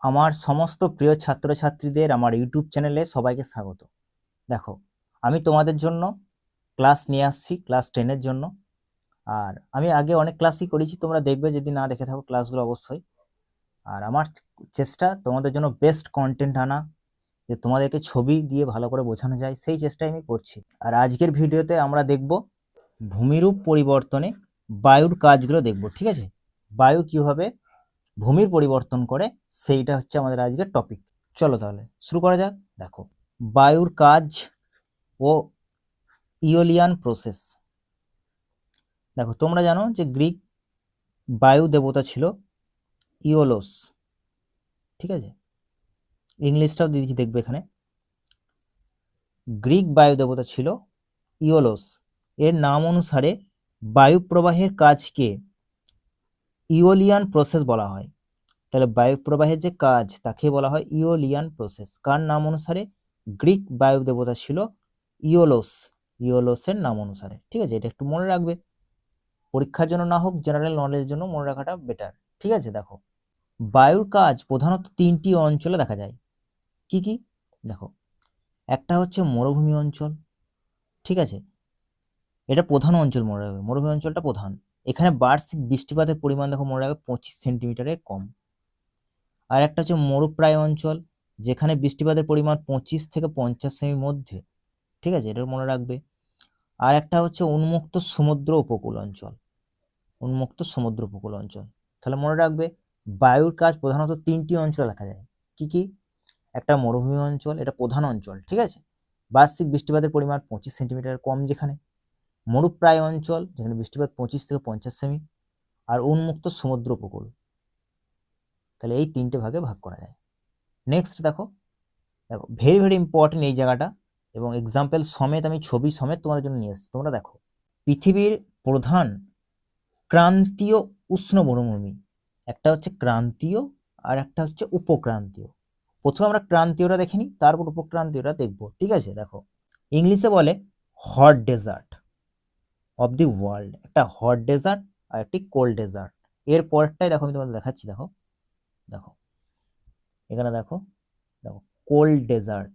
আমার সমস্ত প্রিয় ছাত্রছাত্রীদের আমার ইউটিউব চ্যানেলে সবাইকে স্বাগত। দেখো, আমি তোমাদের জন্য ক্লাস নিয়ে আসছি ক্লাস 10 এর জন্য। আর আমি আগে অনেক ক্লাসই করেছি, তোমরা দেখবে যদি না দেখে থাকো ক্লাসগুলো অবশ্যই। আর আমার চেষ্টা তোমাদের জন্য বেস্ট কন্টেন্ট আনা, যে তোমাদেরকে ছবি দিয়ে ভালো করে বোঝানো যায়, সেই চেষ্টাই আমি করছি। আর আজকের ভিডিওতে আমরা দেখব ভূমিরূপ পরিবর্তনে বায়ুর কাজগুলো দেখব, ঠিক আছে? বায়ু কিভাবে ভূমির পরিবর্তন করে, সেইটা হচ্ছে আমাদের আজকের টপিক। চলো তাহলে শুরু করা যাক। দেখো, বায়ুর কাজ ও ইওলিয়ান প্রসেস। দেখো, তোমরা জানো যে গ্রিক বায়ু দেবতা ছিল ইওলোস, ঠিক আছে? ইংলিশটাও দিয়ে দিচ্ছি, দেখবে এখানে। গ্রিক বায়ু দেবতা ছিল ইওলোস। এর নাম অনুসারে বায়ু প্রবাহের কাজকে ইওলিয়ান প্রসেস বলা হয়। তাহলে বায়ু প্রবাহের যে কাজ তাকে বলা হয় ইওলিয়ান প্রসেস। কার নাম অনুসারে? গ্রিক বায়ু দেবতা ছিল ইওলোস, ইওলোসের নাম অনুসারে, ঠিক আছে? এটা একটু মনে রাখবে, পরীক্ষার জন্য না হোক জেনারেল নলেজের জন্য মনে রাখাটা বেটার, ঠিক আছে? দেখো, বায়ুর কাজ প্রধানত 3টি অঞ্চলে দেখা যায়। কি কি? দেখো, একটা হচ্ছে মরুভূমি অঞ্চল, ঠিক আছে? এটা প্রধান অঞ্চল, মনে রাখবে মরুভূমি অঞ্চলটা প্রধান। এখানে বার্ষিক বৃষ্টিপাতের পরিমাণ দেখো মনে রাখবে 25 সেন্টিমিটারের কম। আর একটা হচ্ছে মরুপ্রায় অঞ্চল, যেখানে বৃষ্টিপাতের পরিমাণ 25 থেকে 50 সেমির মধ্যে, ঠিক আছে? এটা মনে রাখবে। আর একটা হচ্ছে উন্মুক্ত সমুদ্র উপকূল অঞ্চল, উন্মুক্ত সমুদ্র উপকূল অঞ্চল। তাহলে মনে রাখবে বায়ুর কাজ প্রধানত 3টি অঞ্চলে দেখা যায়। কি কি? একটা মরুভূমি অঞ্চল, এটা প্রধান অঞ্চল, ঠিক আছে? বার্ষিক বৃষ্টিপাতের পরিমাণ 25 সেন্টিমিটার কম যেখানে। মরুপ্রায় অঞ্চল, যেখানে বৃষ্টিপাত 25 থেকে 50 সেমি। আর উন্মুক্ত সমুদ্র উপকূল। তাহলে এই 3টে ভাগে ভাগ করা যায়। নেক্সট দেখো, দেখো ভেরি ভেরি ইম্পর্টেন্ট এই জায়গাটা, এবং এক্সাম্পল সমেত আমি ছবি সমেত তোমাদের জন্য নিয়ে এসেছি। তোমরা দেখো, পৃথিবীর প্রধান ক্রান্তীয় উষ্ণ মরুভূমি, একটা হচ্ছে ক্রান্তীয় আর একটা হচ্ছে উপক্রান্তীয়। প্রথমে আমরা ক্রান্তীয়টা দেখে নিই, তারপর উপক্রান্তীয়টা দেখবো, ঠিক আছে? দেখো, ইংলিশে বলে hot desert of the world. একটা হট ডেজার্ট আর একটি কোল্ড ডেজার্ট। এর পরেরটাই দেখো, আমি তোমাদের দেখাচ্ছি। দেখো দেখো এখানে দেখো, দেখো কোল্ড ডেজার্ট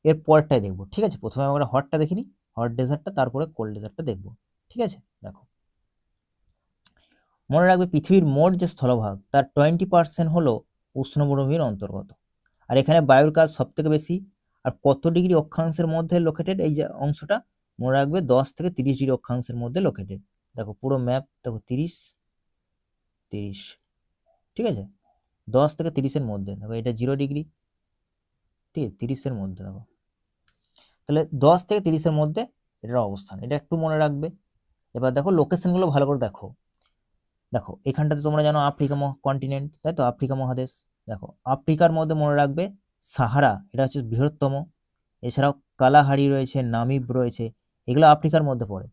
এর পরেরটাই দেখবো, ঠিক আছে? প্রথমে আমরা হটটা দেখে নিই, হট ডেজার্টটা, তারপরে কোল্ড ডেজার্টটা দেখবো, ঠিক আছে? দেখো, মনে রাখবে পৃথিবীর মোট যে স্থলভাগ তার 20% হলো উষ্ণ মরুভূমির অন্তর্গত। আর এখানে বায়ুর কাজ সব থেকে বেশি। আর কত ডিগ্রি অক্ষাংশের মধ্যে লোকেটেড এই যে অংশটা? মনে রাখবে 10 থেকে 30 ডিগ্রি অক্ষাংশের মধ্যে লোকেটেড। দেখো পুরো ম্যাপ, দেখো 30 30, ঠিক আছে? 10 থেকে 30-এর মধ্যে। দেখো এটা 0 ডিগ্রি, ঠিক আছে? 30-এর মধ্যে দেখো, তাহলে 10 থেকে 30-এর মধ্যে এটার অবস্থান, এটা একটু মনে রাখবে। এবার দেখো লোকেশনগুলো ভালো করে দেখো। দেখো এখানটাতে তোমরা জানো আফ্রিকা কন্টিনেন্ট, তাই তো? আফ্রিকা মহাদেশ। দেখো আফ্রিকার মধ্যে মনে রাখবে সাহারা, এটা হচ্ছে বৃহত্তম। এছাড়াও কালাহারি রয়েছে, নামিব রয়েছে, এগুলো আফ্রিকার মধ্যে পড়ে।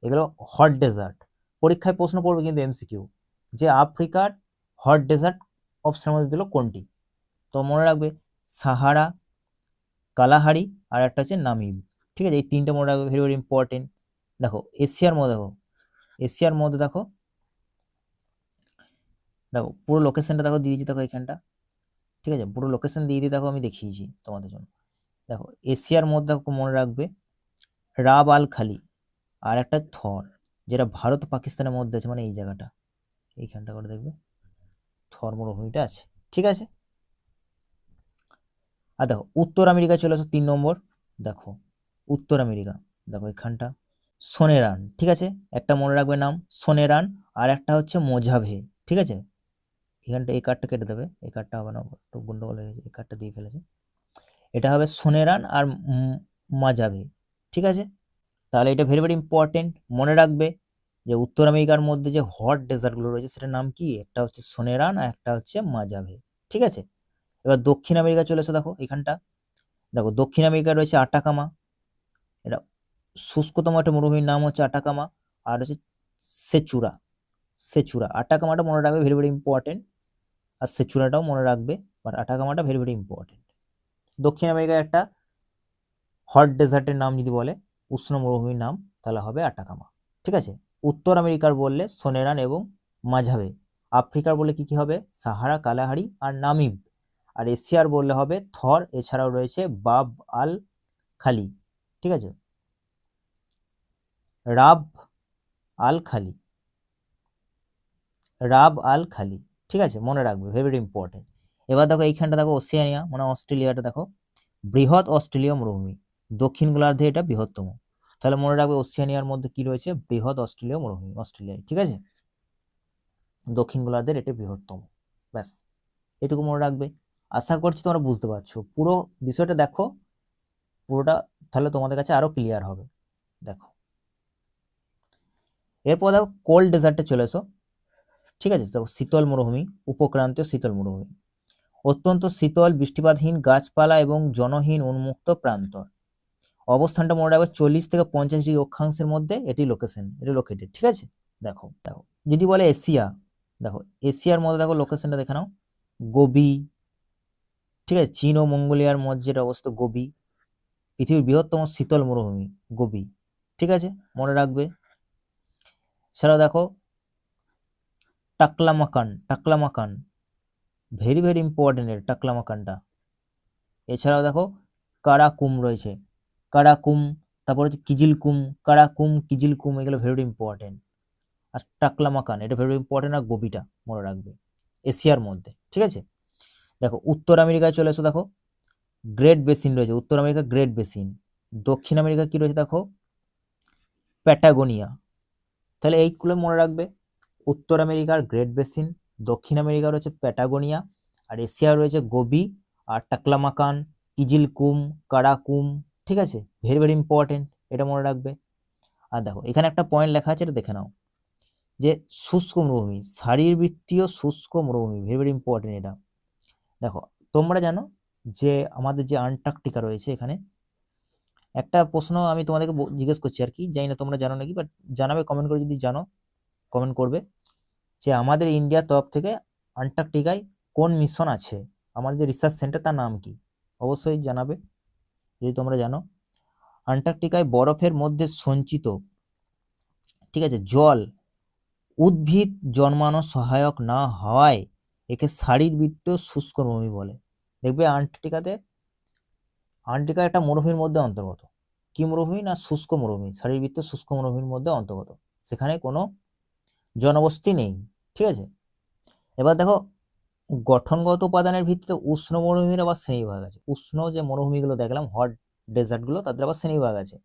এগুলো হট ডেজার্ট। পরীক্ষায় প্রশ্ন পড়বে কিন্তু এমসিকিউ, যে আফ্রিকার হট ডেজার্ট অপশনের মধ্যে দিল কোনটি? তো মনে রাখবে সাহারা, কালাহারি আর একটা হচ্ছে নামিব, ঠিক আছে? এই 3টে মনে রাখবে, ভেরি ভেরি ইম্পর্টেন্ট। দেখো এশিয়ার মধ্যে, দেখো এশিয়ার মধ্যে দেখো, দেখো পুরো লোকেশনটা দেখো দিয়েছি, দেখো এখানটা, ঠিক আছে? পুরো লোকেশন দিয়ে দিয়ে দেখো, আমি দেখিয়েছি তোমাদের জন্য। দেখো এশিয়ার মধ্যে মনে রাখবে রাব আল খালি আর একটা থর, যেটা ভারত পাকিস্তানের মধ্যে আছে, মানে এই জায়গাটা, এইখানটা করে দেখবে থর মরুভূমিটা আছে, ঠিক আছে? আর দেখো উত্তর আমেরিকা চলে আসো 3 নম্বর। দেখো উত্তর আমেরিকা, দেখো এখানটা সোনেরান, ঠিক আছে? একটা মনে রাখবে নাম সোনেরান, আর একটা হচ্ছে মোজাভে, ঠিক আছে? এখানটা এই কার্ডটা কেটে দেবে, এই কার্ডটা হবে না, একটু গন্ডগোল হয়ে গেছে, এই কার্ডটা দিয়ে ফেলেছে। এটা হবে সোনেরান আর মাজাভে, ঠিক আছে? তাহলে এটা ভেরি ভেরি ইম্পর্টেন্ট, মনে রাখবে যে উত্তর আমেরিকার মধ্যে যে হট ডেজার্টগুলো রয়েছে সেটার নাম কি? একটা হচ্ছে সোনেরান আর একটা হচ্ছে মাজাভে, ঠিক আছে? এবার দক্ষিণ আমেরিকা চলে এসো, দেখো এখানটা, দেখো দক্ষিণ আমেরিকা রয়েছে আটাকামা, এটা শুষ্কতম একটা মরুভূমির নাম হচ্ছে আটাকামা। আর হচ্ছে সেচুরা, সেচুরা। আটাকামাটা মনে রাখবে, ভেরি ভেরি ইম্পর্টেন্ট। আর সেচুরাটাও মনে রাখবে, বাট আটাকামাটা ভেরি ভেরি ইম্পর্টেন্ট। দক্ষিণ আমেরিকার একটা হট ডেজার্টের নাম যদি বলে, উষ্ণ মরুভূমির নাম, তাহলে হবে আটাকামা, ঠিক আছে? উত্তর আমেরিকার বললে সোনেরান এবং মাঝাবে। আফ্রিকার বলে কি কি হবে? সাহারা, কালাহারি আর নামিব। আর এশিয়ার বললে হবে থর, এছাড়াও রয়েছে বাব আল খালি, ঠিক আছে, রাব আল খালি, রাব আল খালি, ঠিক আছে, মনে রাখবে, ভেরি ইম্পর্টেন্ট। এবার দেখো এইখানটা দেখো ওসিয়ানিয়া মানে অস্ট্রেলিয়াটা দেখো, বৃহৎ অস্ট্রেলীয় মরুভূমি, দক্ষিণ গোলার্ধে এটা বৃহত্তম। তাহলে মনে রাখবে ওসিয়ানিয়ার মধ্যে কি রয়েছে, বৃহৎ অস্ট্রেলীয় মরুভূমি, অস্ট্রেলিয়ায়, ঠিক আছে, দক্ষিণ গোলার্ধের এটা বৃহত্তম। ব্যাস, এটুকু মনে রাখবে। আশা করছি তোমরা বুঝতে পারছো। পুরো বিষয়টা দেখো পুরোটা, তাহলে তোমাদের কাছে আরো ক্লিয়ার হবে। দেখো এরপর দেখো কোল্ড ডেজার্টে চলে এসো, ঠিক আছে, দেখো শীতল মরুভূমি, উপক্রান্তীয় শীতল মরুভূমি, অত্যন্ত শীতল, বৃষ্টিপাতহীন, গাছপালা এবং জনহীন উন্মুক্ত প্রান্তর। অবস্থানটা মনে রাখবে 40 থেকে 50 ডিগ্রি অক্ষাংশের মধ্যে এটি লোকেটেড, ঠিক আছে। দেখো দেখো যদি বলে এশিয়া, দেখো এশিয়ার মধ্যে দেখো লোকেশনটা দেখে নাও, গোবি, ঠিক আছে, চীন ও মঙ্গোলিয়ার মধ্যে যেটা অবস্থিত গোবি, পৃথিবীর বৃহত্তম শীতল মরুভূমি গোবি, ঠিক আছে, মনে রাখবে। সেটাও দেখো টাকলামাকান, ভেরি ইম্পর্টেন্ট এর টাকলামাকানটা। এছাড়াও দেখো কারাকুম রয়েছে, কারাকুম, তারপর হচ্ছে কিজিলকুম, কারাকুম কিজিলকুম, এগুলো ভেরি ইম্পর্টেন্ট। আর টাকলামাকান এটা ভেরি ইম্পর্টেন্ট, আর গোবিটা মনে রাখবে এশিয়ার মধ্যে, ঠিক আছে। দেখো উত্তর আমেরিকায় চলে এসো, দেখো গ্রেট বেসিন রয়েছে, উত্তর আমেরিকা গ্রেট বেসিন। দক্ষিণ আমেরিকা কি রয়েছে দেখো, প্যাটাগোনিয়া। তাহলে এইগুলো মনে রাখবে, উত্তর আমেরিকার গ্রেট বেসিন, দক্ষিণ আমেরিকা রয়েছে প্যাটাগোনিয়া, আর এশিয়া রয়েছে গোবি আর টাকলামাকান, কিজিলকুম, কারাকুম, ঠিক আছে, ভেরি ইম্পর্টেন্ট, এটা মনে রাখবে। আর দেখো এখানে একটা পয়েন্ট লেখা আছে, এটা দেখে নাও, যে শুষ্ক মরুভূমি, শারীরবৃত্তীয় শুষ্ক মরুভূমি, ভেরি ইম্পর্টেন্ট এটা। দেখো তোমরা জানো যে আমাদের যে আন্টার্কটিকা রয়েছে, এখানে একটা প্রশ্ন আমি তোমাদেরকে জিজ্ঞেস করছি আর কি, জানি না তোমরা জানো নাকি, বাট জানাবে কমেন্ট করে, যদি জানো কমেন্ট করবে, যে আমাদের ইন্ডিয়ার তরফ থেকে আন্টার্কটিকায় কোন মিশন আছে, আমাদের যে রিসার্চ সেন্টার তার নাম কি, অবশ্যই জানাবে যদি তোমরা জানো। আন্টার্কটিকায় বরফের মধ্যে সঞ্চিত, ঠিক আছে, জল উদ্ভিদ জন্মানো সহায়ক না হওয়ায় একে শারীরবৃত্তীয় শুষ্ক মরুভূমি বলে। দেখবে আন্টার্কটিকা একটা মরুভূমির মধ্যে অন্তর্গত, কি মরুভূমি না শুষ্ক মরুভূমি, শারীরবৃত্তীয় শুষ্ক মরুভূমির মধ্যে অন্তর্গত, সেখানে কোনো জনবসতি নেই, ঠিক আছে। এবার দেখো গঠনগত উপাদানের ভিত্তিতে উষ্ণ মরুভূমির আবার শ্রেণীবিভাগ আছে, উষ্ণ যে মরুভূমিগুলো দেখলাম, হট ডেজার্টগুলো, তাদের আবার শ্রেণীবিভাগ আছে,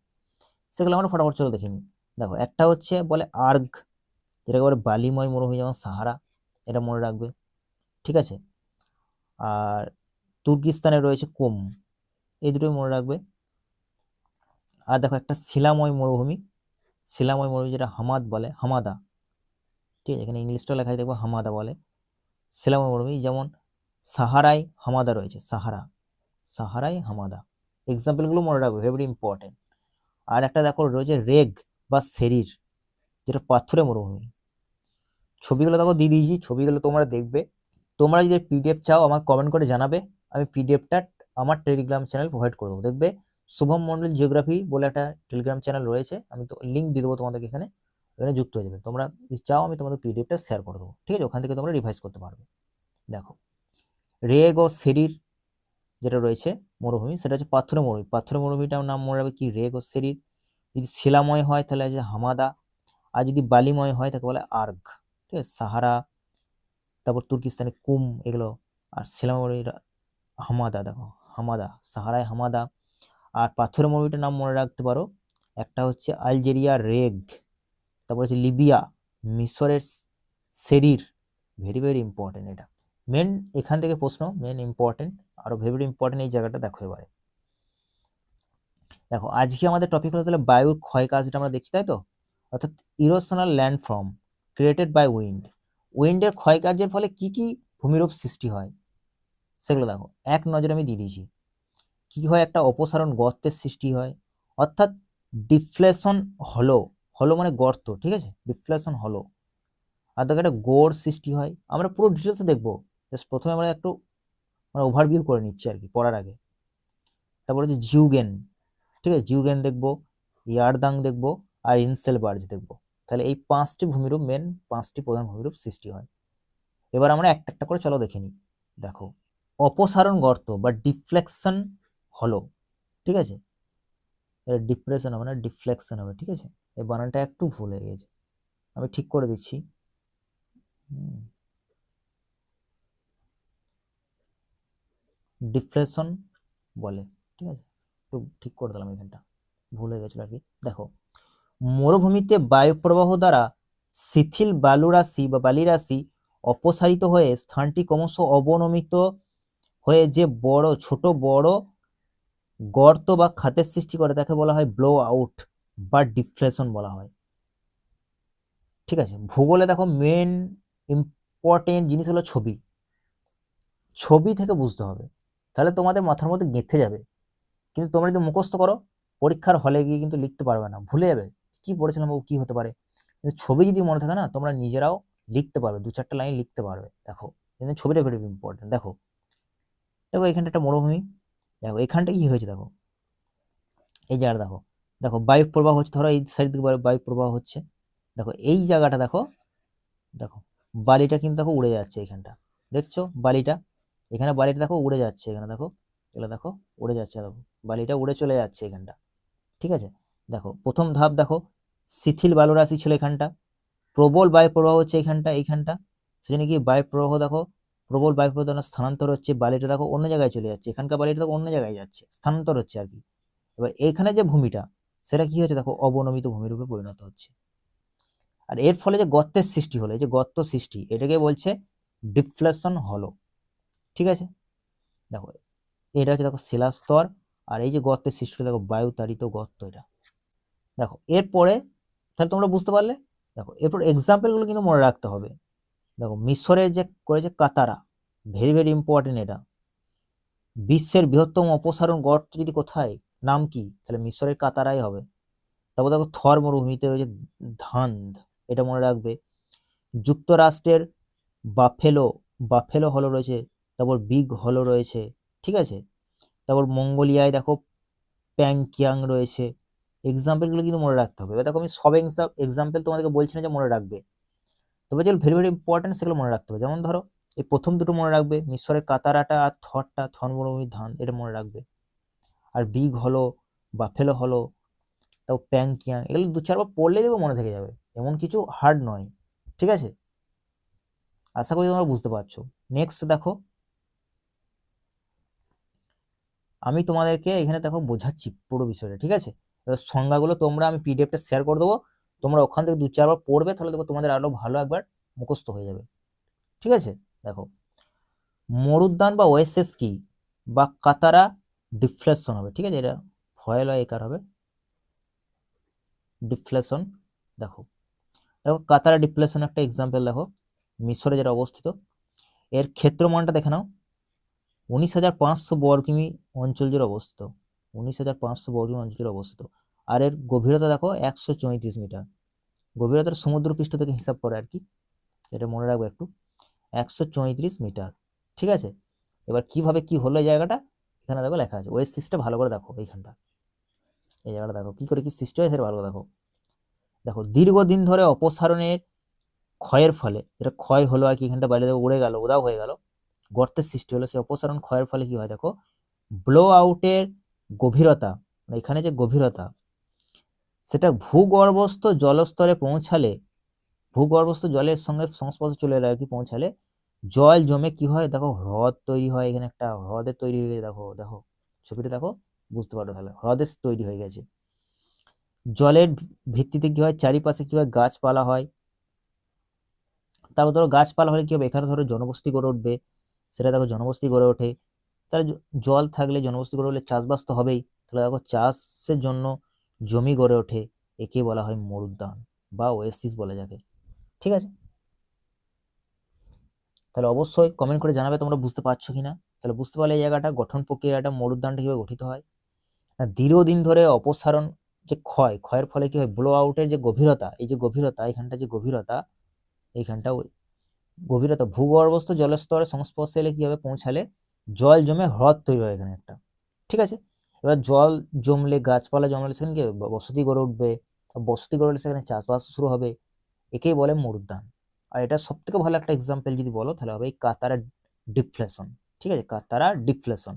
সেগুলো আমরা ফটাফট চলো দেখে নিই। দেখো একটা হচ্ছে বলে আর্গ, যেটাকে বলে বালিময় মরুভূমি, যেমন সাহারা, এটা মনে রাখবে, ঠিক আছে। আর তুর্কিস্তানে রয়েছে কুম, এই দুটোই মনে রাখবে। আর দেখো একটা শিলাময় মরুভূমি যেটা হামাদা, ঠিক আছে, এখানে ইংলিশটা লেখাই দেখবো হামাদা বলে, শিলাময় মরুভূমি, যেমন সাহারাই হামাদা রয়েছে, সাহারাই হামাদা, এক্সাম্পলগুলো মনে রাখবে, ভেরি ইম্পর্টেন্ট। আর একটা দেখো রয়েছে রেগ বা সেরির, যেটা পাথুরে মরুভূমি। ছবিগুলো দেখো দিয়ে দিয়েছি, ছবিগুলো তোমরা দেখবে। তোমরা যদি পিডিএফ চাও আমাকে কমেন্ট করে জানাবে, আমি পিডিএফটা আমার টেলিগ্রাম চ্যানেল প্রোভাইড করে দেবো। দেখবে শুভম মন্ডল জিওগ্রাফি বলে একটা টেলিগ্রাম চ্যানেল রয়েছে, আমি তো লিঙ্ক দিয়ে দেবো তোমাদেরকে, এখানে যুক্ত হয়ে যাবে। তোমরা যদি চাও আমি তোমাদের পিডিএফটা শেয়ার করে দেবো, ঠিক আছে, ওখান থেকে তোমরা রিভাইজ করতে পারবে। দেখো রেগ ও সেরির যেটা রয়েছে মরুভূমি, সেটা হচ্ছে পাথুরে মরুভূমিটার নাম মনে রাখবে কি, রেগ ও সেরির। যদি শিলাময় হয় তাহলে আছে হামাদা, আর যদি বালিময় হয় তাকে বলে আর্গ, ঠিক আছে, সাহারা, তারপর তুর্কিস্তানে কুম, এগুলো। আর শিলাময় হামাদা, দেখো হামাদা, সাহারায় হামাদা। আর পাথরের মরুভূমিটার নাম মনে রাখতে পারো, একটা হচ্ছে আলজেরিয়া রেগ, তারপর হচ্ছে লিবিয়া, মিশরের সেরির, ভেরি ইম্পর্টেন্ট এটা। মেন এখান থেকে প্রশ্ন, মেন ইম্পর্টেন্ট, আরো ভেরি ইম্পর্টেন্ট এই জায়গাটা দেখো এবারে। দেখো আজকে আমাদের টপিক হলো তাহলে বায়ুর ক্ষয় কাজটা আমরা দেখছি, তাই তো, অর্থাৎ ইরোশনাল ল্যান্ডফর্ম ক্রিয়েটেড বাই উইন্ডের ক্ষয় কার্যের ফলে কি কি ভূমিরূপ সৃষ্টি হয় সেগুলো দেখো এক নজরে আমি দিয়ে দিয়েছি। কি হয়, একটা অপসারণ গর্তের সৃষ্টি হয়, অর্থাৎ ডিফ্লেশন হলো, মানে গর্ত, ঠিক আছে, ডিফ্লেশন হলো। আর দেখো একটা গোড় সৃষ্টি হয়, আমরা পুরো ডিটেলসে দেখবো, জাস্ট প্রথমে আমরা একটু মানে ওভারভিউ করে নিচ্ছি আর কি পড়ার আগে। তারপর হচ্ছে জিউগেন, ঠিক আছে, জিউগেন দেখবো, ইয়ারদাং দেখবো, আর ইনসেলবার্জ দেখবো। তাহলে এই 5টি ভূমিরূপ, পাঁচটি প্রধান ভূমিরূপ সৃষ্টি হয়। এবার আমরা একটা একটা করে চলো দেখে নিই। দেখো অপসারণ গর্ত বা ডিফ্লেকশন হলো, ঠিক আছে, ডিপ্রেশন হবে না, ডিফ্লেকশন হবে, ঠিক আছে, এই বানানটা একটু ভুল হয়ে গেছে, আমি ঠিক করে দিচ্ছি। ডিফ্লেশন বলে, ঠিক আছে, একটু ঠিক করে দিলাম, এখানটা ভুল হয়ে গেছিল আর কি। দেখো, মরুভূমিতে বায়ুপ্রবাহ দ্বারা শিথিল বালুরাশি বা বালিরাশি অপসারিত হয়ে স্থানটি ক্রমশ অবনমিত হয়ে যে ছোট বড় গর্ত বা খাতের সৃষ্টি করে তাকে বলা হয় ব্লো আউট বা ডিফ্লেশন বলা হয়, ঠিক আছে। ভূগোলে দেখো মেন ইম্পর্টেন্ট জিনিস হলো ছবি, ছবি থেকে বুঝতে হবে, তাহলে তোমাদের মাথার মধ্যে গেঁথে যাবে। কিন্তু তোমরা যদি মুখস্থ করো পরীক্ষার হলে গিয়ে কিন্তু লিখতে পারবে না, ভুলে যাবে কি পড়েছিলাম ও কি হতে পারে। কিন্তু ছবি যদি মনে থাকে না, তোমরা নিজেরাও লিখতে পারবে, 2-4টা লাইন লিখতে পারবে। দেখো, কিন্তু ছবিটা ভেরি ইম্পর্টেন্ট। দেখো দেখো এখানটা একটা মরুভূমি, দেখো এখানটা কি হয়েছে, দেখো এই জায়গাটা দেখো, দেখো বায়ু প্রবাহ হচ্ছে, ধরো এই সাইড দিকে বায়ু প্রবাহ হচ্ছে, দেখো এই জায়গাটা দেখো, দেখো বালিটা কিন্তু দেখো উড়ে যাচ্ছে এখানটা, দেখছো বালিটা, এখানে বালিটা দেখো উড়ে যাচ্ছে, এখানে দেখো, এগুলো দেখো উড়ে যাচ্ছে, দেখো বালিটা উড়ে চলে যাচ্ছে এখানটা, ঠিক আছে। দেখো প্রথম ধাপ দেখো, শিথিল বালুরাশি ছিল এখানটা, প্রবল বায়ু প্রবাহ হচ্ছে এইখানটা, এইখানটা, সেখানে কি বায়ু প্রবাহ দেখো, প্রবল বায়ু প্রবাহ স্থানান্তর হচ্ছে, বালিটা দেখো অন্য জায়গায় চলে যাচ্ছে, এখানকার বালিটা দেখো অন্য জায়গায় যাচ্ছে, স্থানান্তর হচ্ছে আর কি। এবার এইখানে যে ভূমিটা সেটা কি হচ্ছে, দেখো অবনমিত ভূমির উপরে পরিণত হচ্ছে। আর এর ফলে যে গর্তের সৃষ্টি হলো, এই যে গর্ত সৃষ্টি, এটাকে বলছে ডিফ্লেশন হলো, ঠিক আছে। দেখো এটা হচ্ছে দেখো শিলাস্তর, আর এই যে গর্তের সৃষ্টি দেখো বায়ু তাড়িত গর্ত এটা। দেখো এরপরে তাহলে তোমরা বুঝতে পারলে, দেখো এরপর এক্সাম্পলগুলো কিন্তু মনে রাখতে হবে। দেখো মিশরের যে করেছে কাতারা, ভেরি ভেরি ইম্পর্টেন্ট এটা, বিশ্বের বৃহত্তম অপসারণ গর্ত যদি কোথায়, নাম কি, তাহলে মিশরের কাতারাই হবে। তারপর দেখো থর মরুভূমিতে রয়েছে ধান্দ, এটা মনে রাখবে। যুক্তরাষ্ট্রের বাফেলো, বাফেলো হলো রয়েছে, তারপর বিগ হলো রয়েছে, ঠিক আছে। তারপর মঙ্গোলিয়ায় দেখো প্যাংকিয়াং রয়েছে। এক্সাম্পলগুলো কিন্তু মনে রাখতে হবে। এবার দেখো আমি সব এক্সাম্পল তোমাদেরকে বলছি না যে মনে রাখবে, তবে যেগুলো ভেরি ভেরি ইম্পর্টেন্ট সেগুলো মনে রাখতে হবে। যেমন ধরো এই প্রথম দুটো মনে রাখবে, মিশরের কাতারাটা আর থর মরুভূমির ধান, এটা মনে রাখবে। আর বিগ হলো, বাফেলো হলো, তাও প্যাংকিয়াং, এগুলো 2-4বার পড়লে দেখবে মনে থেকে যাবে, এমন কিছু হার্ড নয়, ঠিক আছে। আশা করি তোমরা বুঝতে পারছো। নেক্সট দেখো, আমি তোমাদেরকে এখানে দেখো বোঝাচ্ছি পুরো বিষয়টা, ঠিক আছে। এবার সংজ্ঞাগুলো তোমরা, আমি পিডিএফটা শেয়ার করে দেবো, তোমরা ওখান থেকে 2-4বার পড়বে, তাহলে দেখো তোমাদের আরো ভালো একবার মুখস্থ হয়ে যাবে, ঠিক আছে। দেখো মরুদ্যান বা ওয়েসেস কি, বা কাতারা ডিফ্লেশন হবে, ঠিক আছে, এটা ফয়েল হয় একার হবে ডিফ্লেশন। দেখো দেখো কাতারা ডিফ্লেশন একটা এক্সাম্পল, দেখো মিশরে যেটা অবস্থিত, এর ক্ষেত্রমানটা দেখে নাও, 19,500 বর্গ কিমি অঞ্চল জুড়ে অবস্থিত, 19,500 বর্গ কিমি অঞ্চল জুড়ে অবস্থিত। আর এর গভীরতা দেখো 134 মিটার, গভীরতার সমুদ্রপৃষ্ঠ থেকে হিসাব করে আর কি, এটা মনে রাখবো একটু, 134 মিটার, ঠিক আছে। এবার কিভাবে কি হলো এই জায়গাটা, এখানে দেখো লেখা আছে, ওয়েসিসটা ভালো করে দেখো, এইখানটা এই জায়গাটা দেখো কি করে কি সৃষ্টি হয় সেটা ভালো করে দেখো। দেখো দীর্ঘদিন ধরে অপসারণের ক্ষয়ের ফলে, এটা ক্ষয় হলো আর কি, এখানটা বাইরে দেখো উড়ে গেল, উদাও হয়ে গেল, গর্তের সৃষ্টি হলো, সেই অপসারণ ক্ষয়ের ফলে কি হয় দেখো, ব্লো আউটের গভীরতা, মানে এখানে যে গভীরতা সেটা ভূগর্ভস্থ জলস্তরে পৌঁছালে, ভূগর্ভস্থ জলের সঙ্গে সংস্পর্শে চলে এলে আর কি, পৌঁছালে জল জমে কি হয় দেখো, হ্রদ তৈরি হয়, এখানে একটা হ্রদের তৈরি হয়ে গেছে, দেখো দেখো ছবিটা দেখো, বুঝতে পারো তাহলে হ্রদের তৈরি হয়ে গেছে। জলের ভিত্তিতে কি হয়, চারিপাশে কি হয়, গাছপালা হয়, তারপর ধরো গাছপালা হলে কি হবে, এখানে ধরো জনবসতি গড়ে উঠবে, সেটা দেখো জনবসতি গড়ে ওঠে, তাহলে জল থাকলে জনবসতি গড়ে উঠলে চাষবাস তো হবেই, তাহলে দেখো চাষের জন্য জমি গড়ে ওঠে, একে বলা হয় মরুদ্যান বা ওয়েসিস বলে যাকে, ঠিক আছে। তাহলে অবশ্যই কমেন্ট করে জানাবে তোমরা বুঝতে পারছো কিনা। তাহলে বুঝতে পারলে এই জায়গাটা গঠন প্রক্রিয়াটা, মরুদ্যানটা কিভাবে গঠিত হয়। দীর্ঘদিন ধরে অপসারণ যে ক্ষয়ের ফলে কি হয়, ব্লো আউটের যে গভীরতা, এই যে গভীরতা, এখানটা যে গভীরতা, এইখানটা গভীরতা ভূগর্ভস্থ জলস্তরের সংস্পর্শে এলে কি হবে, পৌঁছালে জল জমে হ্রদ তৈরি হয় এখানে একটা, ঠিক আছে। এবার জল জমলে, গাছপালা জমলে সেখানে কি হবে, বসতি গড়ে উঠবে, বসতি গড়ে উঠলে সেখানে চাষবাস শুরু হবে, একেই বলে মরুদ্যান। আর এটা সব থেকে ভালো একটা এক্সাম্পল যদি বলো তাহলে হবে এই কাতারা ডিফ্লেশন, ঠিক আছে, কার দ্বারা? ডিফ্লেশন।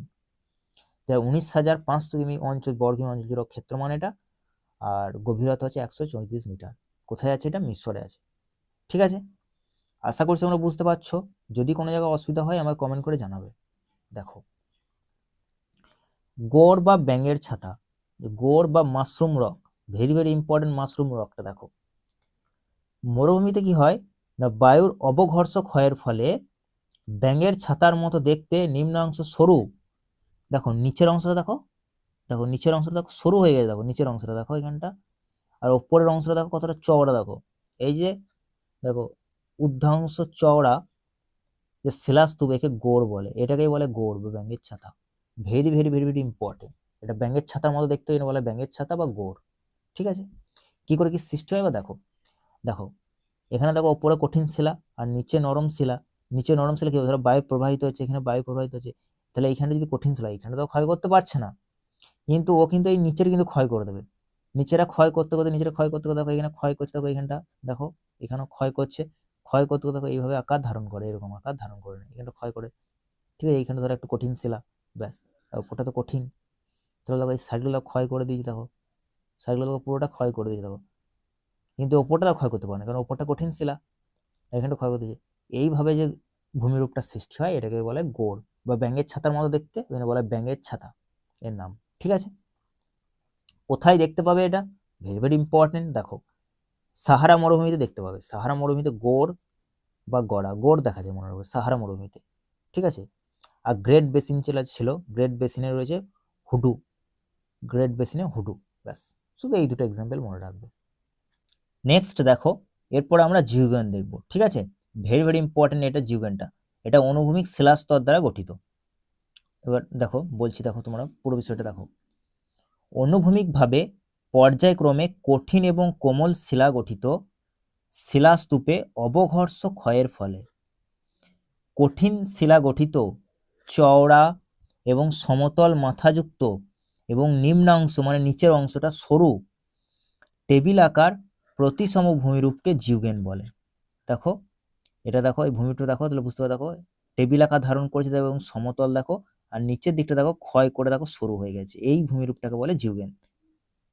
যা 19,500 বর্গকিমি অঞ্চল জুড়ে ক্ষেত্রমান এটা, আর গভীরতা হচ্ছে 134 মিটার। কোথায় আছে এটা? মিশরে আছে। ঠিক আছে, আশা করছি তোমরা বুঝতে পারছো। যদি কোনো জায়গায় অসুবিধা হয় আমাকে কমেন্ট করে জানাবে। দেখো, গোড় বা ব্যাঙের ছাতা, গোড় বা mushroom rock, very very important mushroom রকটা। দেখো, মরুভূমিতে কি হয় না, বায়ুর অবঘর্ষ ক্ষয়ের ফলে ব্যাঙের ছাতার মতো দেখতে নিম্নাংশ সরু, দেখো নিচের অংশটা দেখো, দেখো নিচের অংশটা দেখো সরু হয়ে গেছে, দেখো নিচের অংশটা দেখো এখানটা, আর ওপরের অংশটা দেখো কতটা চওড়া। দেখো এই যে দেখো ঊর্ধ্বাংশ চওড়া যে শিলাস্তূপ, একে গোড় বলে, এটাকেই বলে গোড় বা ব্যাঙের ছাতা। Very very very very important. এটা ব্যাঙের ছাতার মতো দেখতে বলে ব্যাঙের ছাতা বা গোড়। ঠিক আছে, কি করে কি সৃষ্টি হয় বা দেখো, দেখো এখানে দেখো ওপরে কঠিন শিলা আর নিচে নরম শিলা। নিচে নরম শিলা কি হবে, ধরো বায়ু প্রবাহিত হচ্ছে, এখানে বায়ু প্রবাহিত হচ্ছে, তাহলে এইখানে যদি কঠিন শিলা, এখানে তো ক্ষয় করতে পারছে না, কিন্তু ও কিন্তু এই নিচের কিন্তু ক্ষয় করে দেবে। নিচেরা ক্ষয় করতে করতে, নিচেরা ক্ষয় করতে করতে দেখো এখানে ক্ষয় করছে, দেখো এখানটা দেখো এখানেও ক্ষয় করছে, ক্ষয় করতে করতে দেখো এইভাবে আকার ধারণ করে, এরকম আকার ধারণ করে নেয়, এখানে ক্ষয় করে। ঠিক আছে, এইখানে ধরো একটু কঠিন শিলা, ব্যাস ওপরটা তো কঠিন, তাহলে দেখো এই সাইডগুলো ক্ষয় করে দিয়েছি, দেখো সাইডগুলো দেখো পুরোটা ক্ষয় করে দিয়েছি দেখো, কিন্তু ওপরটা ক্ষয় করতে পারে না, কারণ ওপরটা কঠিন শিলা, এখানটা ক্ষয় করে দিয়েছে। এইভাবে যে ভূমিরূপটা সৃষ্টি হয় এটাকে বলে গোড় বা ব্যাঙের ছাতার মতো দেখতে, বলে ব্যাঙের ছাতা এর নাম। ঠিক আছে, কোথায় দেখতে পাবে এটা? Very very important. দেখো, সাহারা মরুভূমিতে দেখতে পাবে, সাহারা মরুভূমিতে গোড় বা গড়া, গোড় দেখা যায় মনে রাখবে সাহারা মরুভূমিতে। ঠিক আছে, আর গ্রেট বেসিন ছিল, গ্রেট বেসিনে রয়েছে হুডু, গ্রেট বেসিনে হুডু, ব্যাস শুধু এই দুটো এক্সাম্পল মনে রাখবে। নেক্সট দেখো, এরপর আমরা জিওজ্ঞান দেখব। ঠিক আছে, ভেরি ভেরি ইম্পর্টেন্ট এটা জিওজ্ঞানটা, এটা অনুভূমিক শিলাস্তর দ্বারা গঠিত। এবার দেখো বলছি, দেখো তোমরা পুরো বিষয়টা দেখো। অনুভূমিকভাবে পর্যায়ক্রমে কঠিন এবং কোমল শিলা গঠিত শিলাস্তূপে অবঘর্ষ ক্ষয়ের ফলে কঠিন শিলা গঠিত চওড়া এবং সমতল মাথাযুক্ত এবং নিম্নাংশ মানে নিচের অংশটা সরু টেবিল আকার প্রতিসম ভূমিরূপকে জিওজ্ঞান বলে। দেখো এটা দেখো, এই ভূমিরূপটা দেখো, তাহলে বুঝতে পারো, দেখো টেবিল আকার ধারণ করেছে এবং সমতল দেখো, আর নিচের দিকটা দেখো ক্ষয় করে দেখো সরু হয়ে গেছে, এই ভূমিরূপটাকে বলে জিওজ্ঞান।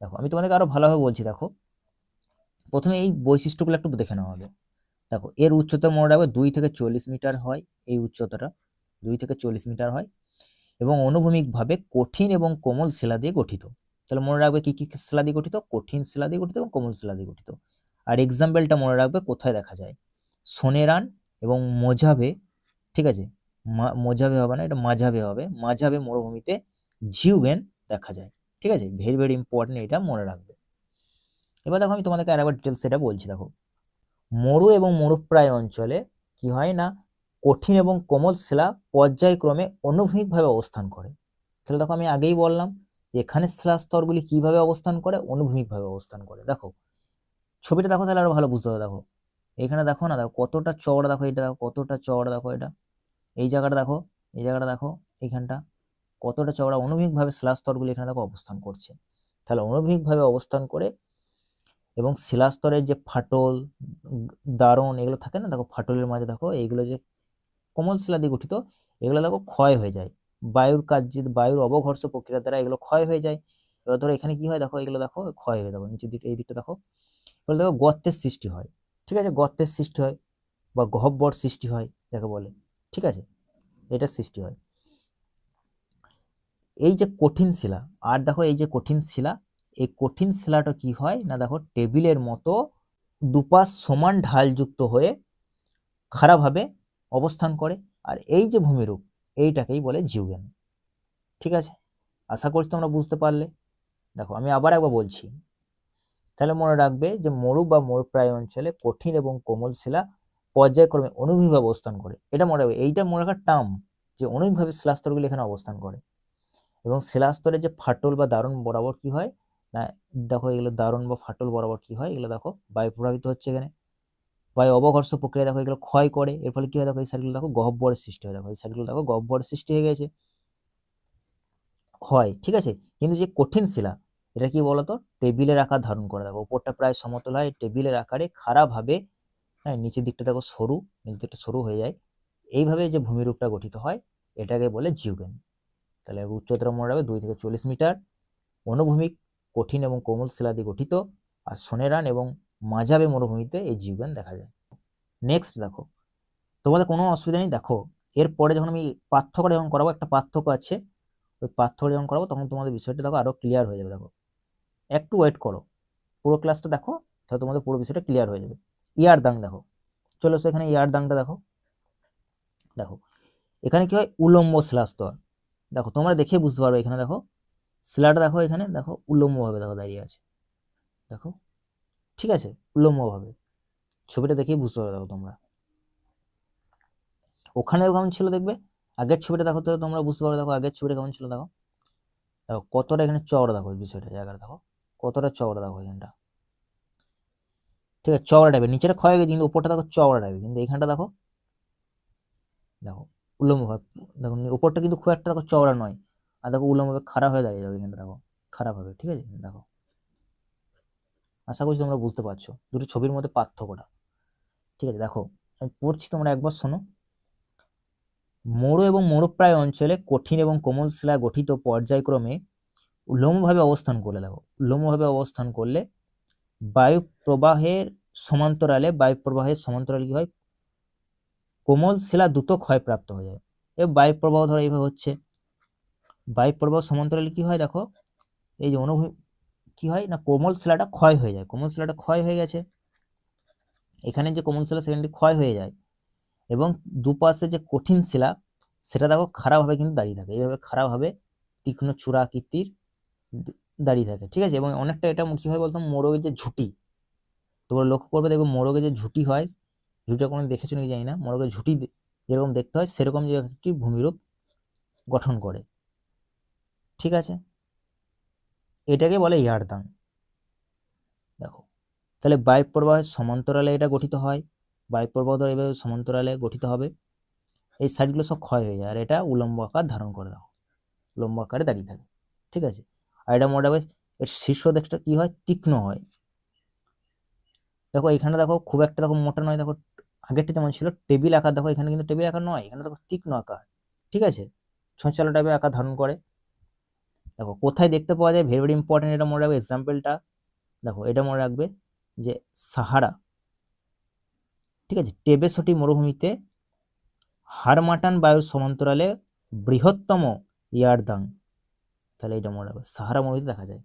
দেখো আমি তোমাদেরকে আরো ভালোভাবে বলছি। দেখো প্রথমে এই বৈশিষ্ট্যগুলো একটু দেখে নেওয়া হবে। দেখো এর উচ্চতা মনে রাখবে 2 থেকে 40 মিটার হয়, এই উচ্চতাটা 2 থেকে 40 মিটার হয়, এবং অনুভূমিকভাবে কঠিন এবং কোমল শিলা দিয়ে গঠিত। তাহলে মনে রাখবে কি কি শিলা দিয়ে গঠিত? কঠিন শিলা দিয়ে গঠিত এবং কোমল শিলা দিয়ে গঠিত। আর এক্সাম্পলটা মনে রাখবে কোথায় দেখা যায়, সোনেরান এবং মোজাভে। ঠিক আছে, মোজাভে হবে না, এটা মাঝাভে হবে, মাঝাভে মরুভূমিতে জিওজ্ঞান দেখা যায়। ঠিক আছে, ভেরি ভেরি ইম্পর্টেন্ট, এটা মনে রাখবে। এবার দেখো আমি তোমাদেরকে আরেকবার ডিটেলস এটা বলছি। দেখো মরু এবং মরুপ্রায় অঞ্চলে কি হয় না, কঠিন এবং কোমল শিলা পর্যায়ক্রমে অনুভূমিকভাবে অবস্থান করে। তাহলে দেখো আমি আগেই বললাম এখানে শিলা স্তরগুলি কিভাবে অবস্থান করে, অনুভূমিকভাবে অবস্থান করে। দেখো ছবিটা দেখো, তাহলে আরো ভালো বুঝতে হবে। দেখো এখানে দেখো না, দেখো কতটা চওড়া, দেখো এটা দেখো কতটা চওড়া, দেখো এটা এই জায়গাটা দেখো, এই জায়গাটা দেখো, এইখানটা কতটা চওড়া, অনুভূমিকভাবে শিলা স্তরগুলি এখানে দেখো অবস্থান করছে। তাহলে অনুভূমিকভাবে অবস্থান করে এবং শিলাস্তরের যে ফাটল দারণ এগুলো থাকে না, দেখো ফাটলের মাঝে দেখো এইগুলো যে কোমল শিলা দিয়ে গঠিত, এগুলো দেখো ক্ষয় হয়ে যায় বায়ুর কার্যে, বায়ুর অবঘর্ষ প্রক্রিয়া দ্বারা এগুলো ক্ষয় হয়ে যায়। এবার ধরো এখানে কি হয়, দেখো এগুলো দেখো ক্ষয় হয়ে যাবে, নিচের দিক এই দিকটা দেখো, এগুলো দেখো গর্তের সৃষ্টি হয়। ঠিক আছে, গর্তের সৃষ্টি হয় বা গহ্বর সৃষ্টি হয় যাকে বলে। ঠিক আছে, এটা সৃষ্টি হয় এই যে কঠিন শিলা। আর দেখো এই যে কঠিন শিলা, এই কঠিন শিলাটা কি হয় না, দেখো টেবিলের মতো দুপাশ সমান ঢালযুক্ত হয়ে খাড়াভাবে অবস্থান করে, আর এই যে ভূমিরূপ এইটাকেই বলে জিওজ্ঞান। ঠিক আছে, আশা করছি তোমরা বুঝতে পারলে। দেখো আমি আবার একবার বলছি, তাহলে মনে রাখবে যে মরু বা মরুপ্রায় অঞ্চলে কঠিন এবং কোমল শিলা পর্যায়ক্রমে অনুভূমিকভাবে অবস্থান করে, এটা মনে রাখবে, এইটা মনে রাখার টার্ম যে অনুভূমিকভাবে শিলাস্তরগুলি এখানে অবস্থান করে। এবং শিলাস্তরে যে ফাটল বা দারণ বরাবর কি হয় না, দেখো এগুলো দারণ বা ফাটল বরাবর কি হয়, এগুলো দেখো বায়ু প্রভাবিত হচ্ছে, এখানে বায়ু অবঘর্ষ প্রক্রিয়া দেখো এগুলো ক্ষয় করে, এর ফলে কি হয়, দেখো এই সাইডগুলো দেখো গহ্বরের সৃষ্টি হয়, দেখো এই সাইডগুলো দেখো গহ্বরের সৃষ্টি হয়ে গেছে, হয়। ঠিক আছে, কিন্তু যে কঠিন শিলা এটা কি বলতো, টেবিলের আকার ধারণ করে, দেখো উপরটা প্রায় সমতল হয়, টেবিলের আকারে খাড়াভাবে, হ্যাঁ নিচের দিকটা দেখো সরু, নিচের দিকটা সরু হয়ে যায়। এইভাবে যে ভূমিরূপটা গঠিত হয় এটাকে বলে জিওগেন। তাহলে উচ্চতর মনে রাখবে 2 থেকে 40 মিটার, অনুভূমিক, কঠিন এবং কোমল শিলা দিয়ে গঠিত, আর সোনেরান এবং মাঝাবে মরুভূমিতে এই জিওগেন দেখা যায়। নেক্সট দেখো, তোমাদের কোনো অসুবিধা নেই। দেখো এরপরে যখন আমি পার্থক্য যখন করাবো, একটা পার্থক্য আছে, ওই পার্থক্য যখন করাবো তখন তোমাদের বিষয়টা দেখো আরো ক্লিয়ার হয়ে যাবে। দেখো একটু ওয়েট করো, পুরো ক্লাসটা দেখো, তাহলে তোমাদের পুরো বিষয়টা ক্লিয়ার হয়ে যাবে। ইয়ার দাং দেখো, চলো এখানে ইয়ার দাংটা দেখো। দেখো এখানে কি হয়, উলম্ব শিলাস্তর। দেখো তোমরা দেখে বুঝতে পারবে, এখানে দেখো শিলাটা দেখো, এখানে দেখো উলম্বভাবে দেখো দাঁড়িয়ে আছে, দেখো ঠিক আছে, উলম্বভাবে, ছবিটা দেখেই বুঝতে পারবে। দেখো তোমরা ওখানেও কেমন ছিল দেখবে, আগের ছবিটা দেখো তো তোমরা বুঝতে পারবে। দেখো আগের ছবিটা কেমন ছিল, দেখো দেখো কতটা এখানে চওড়া, দেখো এই বিষয়টা জায়গাটা দেখো কতটা চওড়া, দেখো এখানটা ঠিক আছে চওড়া টাইপের, নিচেটা ক্ষয় গেছে কিন্তু উপরটা দেখো চওড়া টাইপের, কিন্তু এখানটা দেখো দেখো উলম্বভাবে, দেখো উপরটা কিন্তু খুব একটা দেখো চওড়া নয়, আর দেখো উলম্বভাবে খারাপ হয়ে দাঁড়িয়ে যাবে এখানটা, দেখো খারাপ হবে, ঠিক আছে। দেখো আশা করছি তোমরা বুঝতে পারছো দুটো ছবির মধ্যে পার্থক্যটা, ঠিক আছে। দেখো আমি পড়ছি, তোমরা একবার শোনো। মরু এবং মরুপ্রায় অঞ্চলে কঠিন এবং কোমল শিলা গঠিত পর্যায়ক্রমে উল্লম্বভাবে অবস্থান করলে, দেখো উল্লম্বভাবে অবস্থান করলে বায়ু প্রবাহের সমান্তরালে কি হয়, কোমল শিলা দ্রুত ক্ষয়প্রাপ্ত হয়ে যায়। এবার বায়ু প্রবাহ ধরো এইভাবে হচ্ছে, বায়ু প্রবাহ সমান্তরালে কি হয়, দেখো এই যে অনুভূমি কি হয় না, কোমল শিলাটা ক্ষয় হয়ে যায়, কোমল শিলাটা ক্ষয় হয়ে গেছে, এখানে যে কোমল শিলা সেখানটি ক্ষয় হয়ে যায়, এবং দুপাশে যে কঠিন শিলা সেটা দেখো খারাপভাবে কিন্তু দাঁড়িয়ে থাকে, এইভাবে খারাপভাবে তীক্ষ্ণ চূড়া আকৃতির দাঁড়িয়ে থাকে, ঠিক আছে। এবং অনেকটা এটা কি হয় বলতো, মোরগের যে ঝুঁটি, তোমরা লক্ষ্য করবে, দেখো মোরগের যে ঝুঁটি হয়, ঝুঁটিটা কোনো দেখেছো নাকি জানি না, মোরগের ঝুঁটি যেরকম দেখতে হয় সেরকম যে একটি ভূমিরূপ গঠন করে, ঠিক আছে, এটাকে বলে ইয়ারদাং। দেখো তাহলে বায়ু প্রবাহের সমান্তরালে এটা গঠিত হয়, বায়ু প্রবাহ ধরো এইভাবে সমান্তরালে গঠিত হবে, এই সাইডগুলো সব ক্ষয় হয়ে যায়, আর এটা উলম্ব আকার ধারণ করে, দেখো উলম্ব আকারে দাঁড়িয়ে থাকে, ঠিক আছে। আর এটা মনে রাখবে, এর শীর্ষ দিকটা কি হয়, তীক্ষ্ণ হয়। দেখো এখানে দেখো খুব একটা দেখো মোটা নয়, দেখো আগেরটা যেমন ছিল টেবিল আকার, দেখো এখানে কিন্তু টেবিল আকার নয়, এখানে দেখো তীক্ষ্ণ আকার, ঠিক আছে, ছঞ্চালো টাইপের আকার ধারণ করে। দেখো কোথায় দেখতে পাওয়া যায়, ভেরি ভেরি ইম্পর্টেন্ট, এটা মনে রাখবে এক্সাম্পলটা। দেখো এটা মনে রাখবে যে সাহারা, ঠিক আছে, টেবেসটি মরুভূমিতে হারমাটান বায়ুর সমান্তরালে বৃহত্তম ইয়ারদাং, তাহলে এটা মনে রাখবে সাহারা মরুভূমিতে দেখা যায়,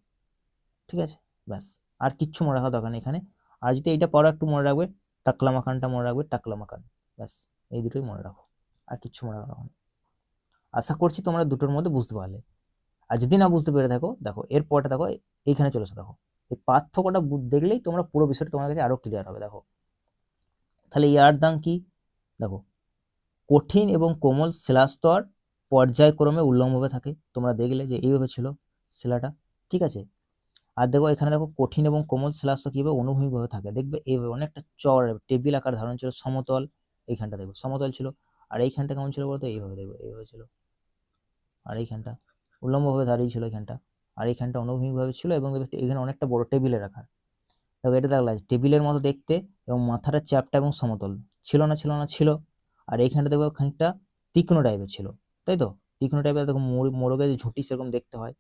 ঠিক আছে। ব্যাস, আর কিচ্ছু মনে রাখা দরকার নেই এখানে। আর যদি এইটা পড়ো একটু মনে রাখবে, টাকলামাকানটা মনে রাখবে, টাকলামাকান, ব্যাস এই দুটোই মনে রাখো, আর কিচ্ছু মনে রাখা দরকার নেই। আশা করছি তোমরা দুটোর মধ্যে বুঝতে পারলে। আর যদি না বুঝতে পেরে থাকো, দেখো এরপরটা দেখো, এইখানে চলে এসো, দেখো এই পার্থক্যটা দেখলেই তোমরা পুরো বিষয়টা তোমার কাছে আরো ক্লিয়ার হবে। দেখো তাহলে ইয়ারদাং কি, দেখো কঠিন এবং কোমল শিলাস্তর পর্যায়ক্রমে উল্লম্বভাবে থাকে, তোমরা দেখলে যে এইভাবে ছিল শিলাটা, ঠিক আছে। আর দেখো এখানে দেখো কঠিন এবং কোমল শিলাস্তর কিভাবে অনুভূমিকভাবে থাকে, দেখবে এইভাবে অনেকটা চড় টেবিল আকার ধারণ ছিল, সমতল, এইখানটা দেখবে সমতল ছিল, আর এইখানটা কেমন ছিল বলতো, এইভাবে দেখবে এইভাবে ছিল, আর এইখানটা উল্লম্বভাবে দাঁড়িয়ে ছিল এইখানটা, আর এইখানটা অনুভূমিকভাবে ছিল, এবং দেখবে এখানে অনেকটা বড় টেবিলের আকার, দেখো এটা দেখলা টেবিলের মতো দেখতে, এবং মাথাটা চ্যাপ্টা এবং সমতল ছিল না, ছিল। আর এইখানটা দেখো খানিকটা তীক্ষ্ণ টাইপের ছিল, তাই তো, তীক্ষ্ণ টাইপের, দেখো মোরগের যে ঝুঁটি সেরকম দেখতে হয়।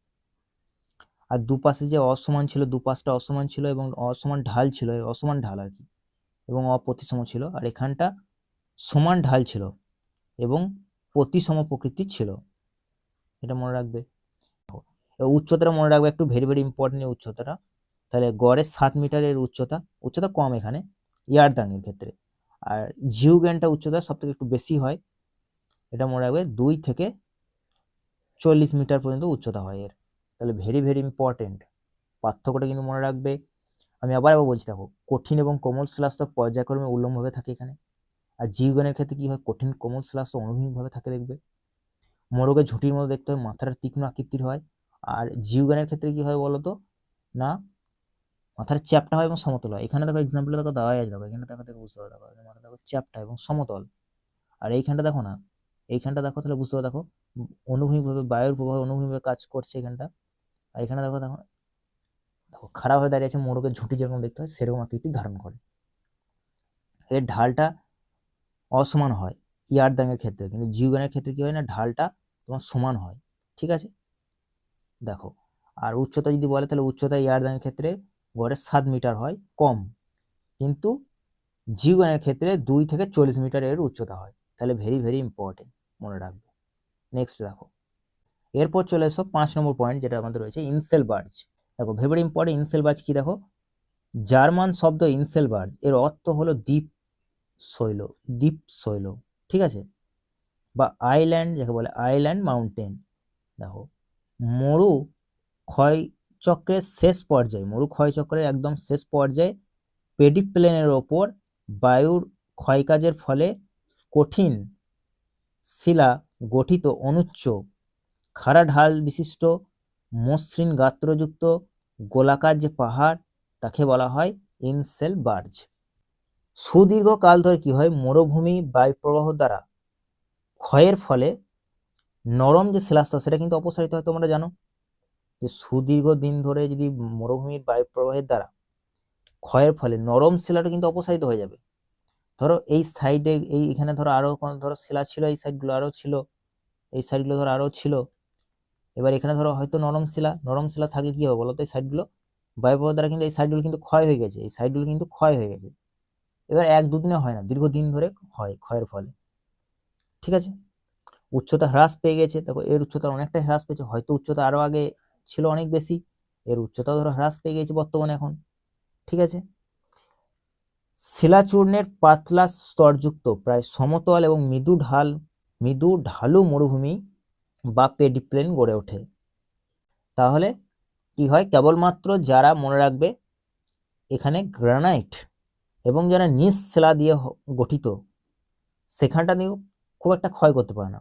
আর দুপাশে যে অসমান ছিল, দুপাশটা অসমান ছিল, এবং অসমান ঢাল ছিল, অসমান ঢাল আর কি, এবং অপ্রতিসম ছিল, আর এখানটা সমান ঢাল ছিল এবং প্রতিসম প্রকৃতির ছিল, এটা মনে রাখবে। উচ্চতাটা মনে রাখবে একটু, ভেরি ভেরি ইম্পর্টেন্ট উচ্চতাটা। তাহলে গড়ে 7 মিটারের উচ্চতা কম এখানে ইয়ারদাং এর ক্ষেত্রে, আর জিওগ্যানটা উচ্চতা সব থেকে একটু বেশি হয়, এটা মনে রাখবে 2 থেকে 40 মিটার পর্যন্ত উচ্চতা হয় এর। তাহলে ভেরি ভেরি ইম্পর্টেন্ট, পার্থক্যটা কিন্তু মনে রাখবে। আমি আবার বলছি, দেখো কঠিন এবং কোমল শিলাস্তর পর্যায়ক্রমে উল্লম্বভাবে থাকে এখানে, আর জিওগ্যানের ক্ষেত্রে কি হয়, কঠিন কোমল শিলাস্তর অনুভূমিকভাবে থাকে, দেখবে মোরগের ঝুঁটির মতো দেখতে হয়, মাথাটা তীক্ষ্ণ আকৃতির হয়। আর জিওগ্যানের ক্ষেত্রে কি হয় বলতো না, মাথার চ্যাপ্টা হয় এবং সমতল হয়। এখানে দেখো এক্সাম্পল দেখো দেওয়াই আছে, দেখো এখানে দেখো বুঝতে পারো, দেখো মাথা দেখো চ্যাপ্টা এবং সমতল, আর এইখানটা দেখো না, এইখানটা দেখো তাহলে বুঝতে পারো, দেখো অনুভূমিকভাবে বায়ুর প্রবাহ অনুভূমিকভাবে কাজ করছে এখানটা, আর এখানে দেখো দেখো দেখো খারাপ হয়ে দাঁড়িয়ে আছে, মোরগের ঝুঁটি যেরকম দেখতে হয় সেরকম আকৃতি ধারণ করে। এর ঢালটা অসমান হয়, ইয়ারদাংয়ের ক্ষেত্রে, কিন্তু জিউগানের ক্ষেত্রে কি হয় না, ঢালটা তোমার সমান হয়। ঠিক আছে, দেখো। আর উচ্চতা যদি বলে তাহলে উচ্চতা ইয়ারদাংয়ের ক্ষেত্রে গড়ে 7 মিটার হয়, কম, কিন্তু জিউগানের ক্ষেত্রে 2 থেকে 40 মিটার এর উচ্চতা হয়। তাহলে ভেরি ভেরি ইম্পর্টেন্ট, মনে রাখবে। নেক্সট দেখো, এরপর চলে এসো 5 নম্বর পয়েন্ট, যেটা আমাদের রয়েছে ইনসেলবার্জ। দেখো ভেরি ভেরি ইম্পর্টেন্ট, ইনসেলবার্জ কি দেখো, জার্মান শব্দ ইনসেলবার্জ এর অর্থ হলো দ্বীপ শৈল, দ্বীপ শৈল, ঠিক আছে, বা আইল্যান্ড, যাকে বলে আইল্যান্ড মাউন্টেন। দেখো মরু ক্ষয়চক্রের শেষ পর্যায়ে, মরু ক্ষয়চক্রের একদম শেষ পর্যায়ে পেডিপ্লেনের ওপর বায়ুর ক্ষয়কাজের ফলে কঠিন শিলা গঠিত অনুচ্চ খাড়া ঢাল বিশিষ্ট মসৃণ গাত্রযুক্ত গোলাকার যে পাহাড়, তাকে বলা হয় ইনসেলবার্জ। সুদীর্ঘ কাল ধরে কি হয়, মরুভূমি বায়ুপ্রবাহ দ্বারা ক্ষয়ের ফলে নরম যে শিলাস্তর সেটা কিন্তু অপসারিত হয়। তোমরা জানো যে সুদীর্ঘ দিন ধরে যদি মরুভূমির বায়ুপ্রবাহের দ্বারা ক্ষয়ের ফলে নরম শিলাটা কিন্তু অপসারিত হয়ে যাবে। ধরো এই সাইডে, এখানে ধরো আরো ধরো শিলা ছিল, এই সাইডগুলো আরো ছিল, এই সাইডগুলো ধরো আরো ছিল, এবার এখানে ধরো হয়তো নরম শিলা থাকলে কি হবে বলো তো, এই সাইডগুলো বায়ুপ্রবাহ দ্বারা কিন্তু এই সাইডগুলো কিন্তু ক্ষয় হয়ে গেছে, এই সাইডগুলো কিন্তু ক্ষয় হয়ে গেছে। এবার 1-2 দিনে হয় না, দীর্ঘদিন ধরে হয় ক্ষয়ের ফলে। ঠিক আছে, উচ্চতা হ্রাস পেয়ে গেছে, দেখো এর উচ্চতা অনেকটা হ্রাস পেয়েছে, হয়তো উচ্চতা আরো আগে ছিল অনেক বেশি, এর উচ্চতাও ধরো হ্রাস পেয়ে গেছে বর্তমানে এখন। ঠিক আছে, শিলাচূর্ণের পাতলা স্তরযুক্ত প্রায় সমতল এবং মৃদু ঢালু মরুভূমি বা পেডিপ্লেন গড়ে ওঠে। তাহলে কি হয়, কেবলমাত্র যারা, মনে রাখবে এখানে গ্রানাইট এবং যারা নিজ শিলা দিয়ে গঠিত, সেখানটা নিয়েও খুব একটা ক্ষয় করতে পারে না।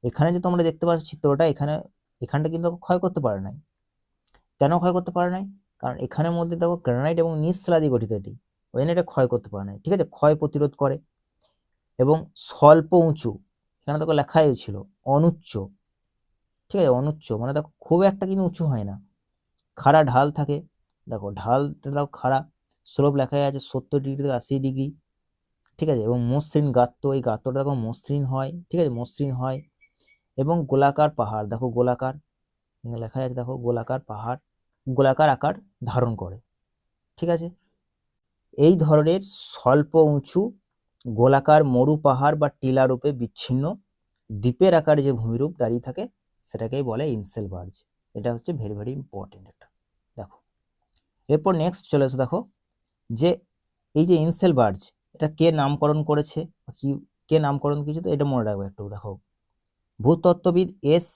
এখানে যে তোমরা দেখতে পাচ্ছ চিত্রটা, এখানটা কিন্তু ক্ষয় করতে পারে নাই। কেন ক্ষয় করতে পারে নাই? কারণ এখানের মধ্যে দেখো গ্রানাইট এবং নিজ শিলা দিয়ে গঠিত, এটি ওই জন্য এটা ক্ষয় করতে পারে নাই। ঠিক আছে, ক্ষয় প্রতিরোধ করে। এবং স্বল্প উঁচু, এখানে দেখো লেখাই ছিল অনুচ্চ, ঠিক আছে, অনুচ্চ মানে দেখো খুব একটা কিন্তু উঁচু হয় না, খাড়া ঢাল থাকে, দেখো ঢালটা দেখো খাড়া, স্লোপ লেখা আছে 70 ডিগ্রি থেকে 80 ডিগ্রি। ঠিক আছে, এবং মসৃণ গাত্র, এই গাত্রটা দেখো মসৃণ হয়, ঠিক আছে, মসৃণ হয়। এবং গোলাকার পাহাড়, দেখো গোলাকার, লেখা আছে দেখো গোলাকার পাহাড়, গোলাকার আকার ধারণ করে। ঠিক আছে, এই ধরনের স্বল্প উঁচু গোলাকার মরু পাহাড় বা টিলা রূপে বিচ্ছিন্ন দ্বীপের আকারে যে ভূমিরূপ দাঁড়িয়ে থাকে সেটাকেই বলে ইনসেলবার্জ। এটা হচ্ছে ভেরি ভেরি ইম্পর্টেন্ট একটা। দেখো এরপর নেক্সট চলে এসো, দেখো যে এই যে ইনসেলবার্জ, এটা কে নামকরণ করেছে, কি কে নামকরণ করেছে, তো এটা মনে রাখবে একটু। দেখো ভূতত্ত্ববিদ এস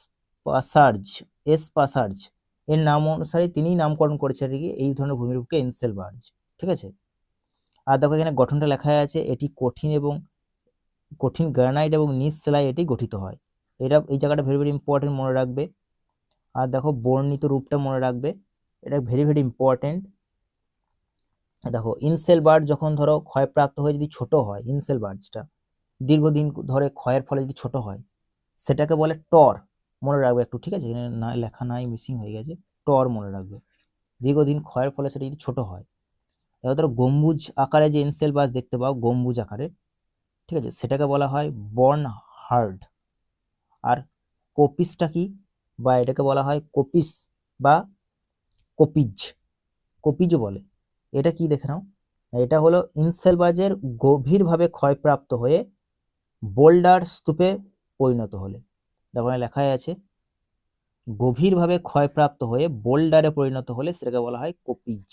পাসার্জ এর নাম অনুসারে তিনিই নামকরণ করেছে এই ধরনের ভূমিরূপকে ইনসেলবার্জ। ঠিক আছে, আর দেখো এখানে গঠনটা লেখা আছে, এটি কঠিন গ্রানাইট এবং নিজ শিলায় এটি গঠিত হয়। এটা এই জায়গাটা ভেরি ভেরি ইম্পর্টেন্ট, মনে রাখবে। আর দেখো বর্ণিত রূপটা মনে রাখবে, এটা ভেরি ভেরি ইম্পর্টেন্ট। দেখো ইনসেলবার্জ যখন ধরো ক্ষয়প্রাপ্ত হয়ে যদি ছোট হয়, ইনসেলবার্জটা দীর্ঘদিন ধরে ক্ষয়ের ফলে যদি ছোট হয়, সেটাকে বলে টর, মনে রাখবে একটু। ঠিক আছে, এখানে না লেখা নাই, মিসিং হয়ে গেছে, টর মনে রাখবে। দীর্ঘদিন ক্ষয়ের ফলে সেটা যদি ছোট হয়, এবার ধরো গম্বুজ আকারে যে ইনসেলবার্জ দেখতে পাও, গম্বুজ আকারে, ঠিক আছে, সেটাকে বলা হয় বর্ন হার্ড। আর কোপিসটা কি, বা এটাকে বলা হয় কোপিস বা কোপিজও বলে। এটা কি দেখে নাও, এটা হলো ইনসেলবার্জের গভীরভাবে ক্ষয়প্রাপ্ত হয়ে বোল্ডার স্তূপে পরিণত হলে, দেখো লেখাই আছে গভীরভাবে ক্ষয়প্রাপ্ত হয়ে বোল্ডারে পরিণত হলে সেটাকে বলা হয় কোপিজ।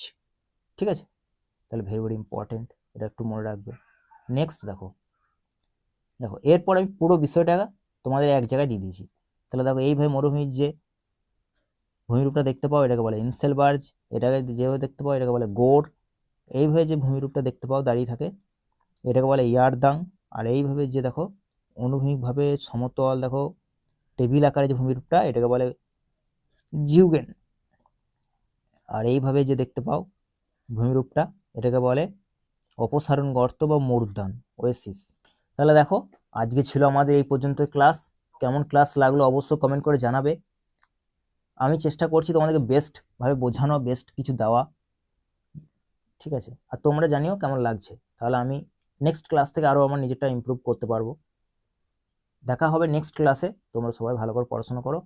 ঠিক আছে, তাহলে ভেরি ভেরি ইম্পর্টেন্ট, এটা একটু মনে রাখবে। নেক্সট দেখো, এরপর আমি পুরো বিষয়টা তোমাদের এক জায়গায় দিয়ে দিয়েছি। তাহলে দেখো এইভাবে মরুভূমির যে ভূমিরূপটা দেখতে পাও এটাকে বলে ইনসেলবার্জ, এটাকে যেভাবে দেখতে পাও এটাকে বলে গোর, এইভাবে যে ভূমিরূপটা দেখতে পাও দাঁড়িয়ে থাকে এটাকে বলে ইয়ারদাং। আর এইভাবে যে দেখো অনুভূমিকভাবে সমতল দেখো টেবিল আকারে যে ভূমিরূপটা এটাকে বলে জিউগেন। আর এইভাবে যে দেখতে পাও ভূমিরূপটা এটাকে বলে অপসারণ গর্ত বা মরুদ্যান, ওয়েসিস। তাহলে দেখো আজকে ছিল আমাদের এই পর্যন্ত ক্লাস। কেমন ক্লাস লাগলো অবশ্যই কমেন্ট করে জানাবে। আমি চেষ্টা করছি তোমাদেরকে বেস্ট ভাবে বোঝানো, বেস্ট কিছু দেওয়া। ঠিক আছে, আর তোমরা জানিও কেমন লাগছে, তাহলে আমি নেক্সট ক্লাস থেকে আরো আমার নিজেরটা ইমপ্রুভ করতে পারবো। দেখা হবে নেক্সট ক্লাসে। তোমরা সবাই ভালো করে পড়াশোনা করো।